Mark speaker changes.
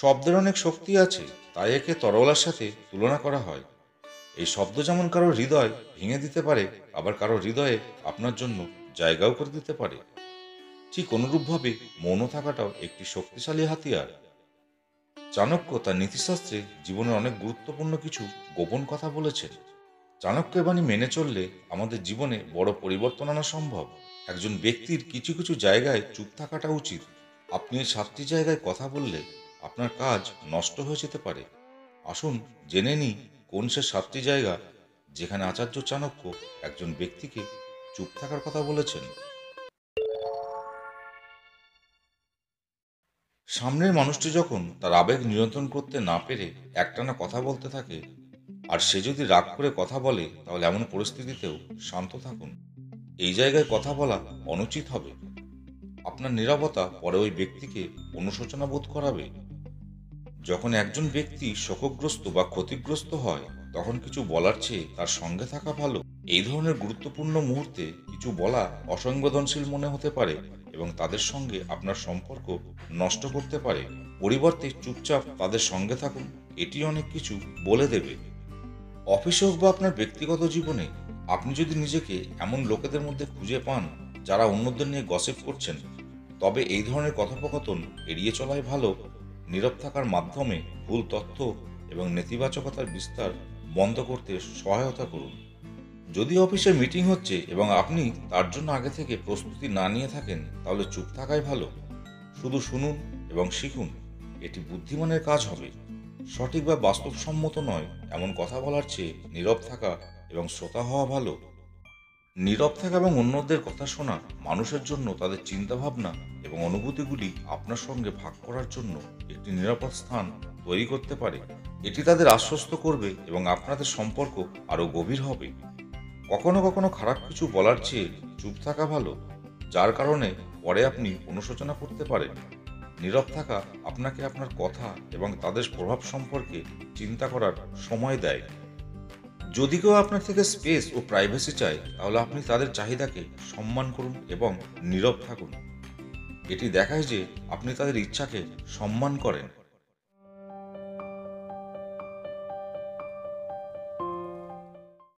Speaker 1: শব্দের অনেক শক্তি আছে, তাই একে তরোয়ালের সাথে তুলনা করা হয়। এই শব্দ যেমন কারো হৃদয় ভেঙে দিতে পারে, আবার কারো হৃদয়ে আপনার জন্য জায়গাও করে দিতে পারে। ঠিক অনুরূপভাবে মৌন থাকাটাও একটি শক্তিশালী হাতিয়ার। চাণক্য তার নীতিশাস্ত্রে জীবনের অনেক গুরুত্বপূর্ণ কিছু গোপন কথা বলেছেন। চাণক্যের বাণী মেনে চললে আমাদের জীবনে বড় পরিবর্তন আনা সম্ভব। একজন ব্যক্তির কিছু কিছু জায়গায় চুপ থাকাটা উচিত। আপনি এই 7টি জায়গায় কথা বললে আপনার কাজ নষ্ট হয়ে যেতে পারে। আসুন জেনে নিই কোন সে 7টি জায়গা যেখানে আচার্য চাণক্য একজন ব্যক্তিকে চুপ থাকার কথা বলেছেন। সামনের মানুষটি যখন তার আবেগ নিয়ন্ত্রণ করতে না পেরে একটানা কথা বলতে থাকে, আর সে যদি রাগ করে কথা বলে, তাহলে এমন পরিস্থিতিতেও শান্ত থাকুন। এই জায়গায় কথা বলা অনুচিত হবে। আপনার নীরবতা পরে ওই ব্যক্তিকে অনুশোচনা বোধ করাবে। যখন একজন ব্যক্তি শোকগ্রস্ত বা ক্ষতিগ্রস্ত হয়, তখন কিছু বলার চেয়ে তার সঙ্গে থাকা ভালো। এই ধরনের গুরুত্বপূর্ণ মুহূর্তে কিছু বলা অসংবেদনশীল মনে হতে পারে এবং তাদের সঙ্গে আপনার সম্পর্ক নষ্ট করতে পারে। পরিবর্তে চুপচাপ তাদের সঙ্গে থাকুন, এটি অনেক কিছু বলে দেবে। অফিসে হোক বা আপনার ব্যক্তিগত জীবনে, আপনি যদি নিজেকে এমন লোকেদের মধ্যে খুঁজে পান যারা অন্যদের নিয়ে গসিপ করছেন, তবে এই ধরনের কথোপকথন এড়িয়ে চলাই ভালো। নীরব থাকার মাধ্যমে ভুল তথ্য এবং নেতিবাচকতার বিস্তার বন্ধ করতে সহায়তা করুন। যদি অফিসে মিটিং হচ্ছে এবং আপনি তার জন্য আগে থেকে প্রস্তুতি না নিয়ে থাকেন, তাহলে চুপ থাকাই ভালো। শুধু শুনুন এবং শিখুন, এটি বুদ্ধিমানের কাজ হবে। সঠিক বা বাস্তবসম্মত নয় এমন কথা বলার চেয়ে নীরব থাকা এবং শ্রোতা হওয়া ভালো। নীরব থাকা এবং অন্যদের কথা শোনা মানুষের জন্য তাদের চিন্তাভাবনা এবং অনুভূতিগুলি আপনার সঙ্গে ভাগ করার জন্য একটি নিরাপদ স্থান তৈরি করতে পারে। এটি তাদের আশ্বস্ত করবে এবং আপনাদের সম্পর্ক আরও গভীর হবে। কখনো কখনো খারাপ কিছু বলার চেয়ে চুপ থাকা ভালো, যার কারণে পরে আপনি অনুশোচনা করতে পারেন। নীরব থাকা আপনাকে আপনার কথা এবং তাদের প্রভাব সম্পর্কে চিন্তা করার সময় দেয়। যদি কেউ আপনার থেকে স্পেস ও প্রাইভেসি চায়, তাহলে আপনি তাদের চাহিদাকে সম্মান করুন এবং নীরব থাকুন। এটি দেখায় যে আপনি তাদের ইচ্ছাকে সম্মান করেন।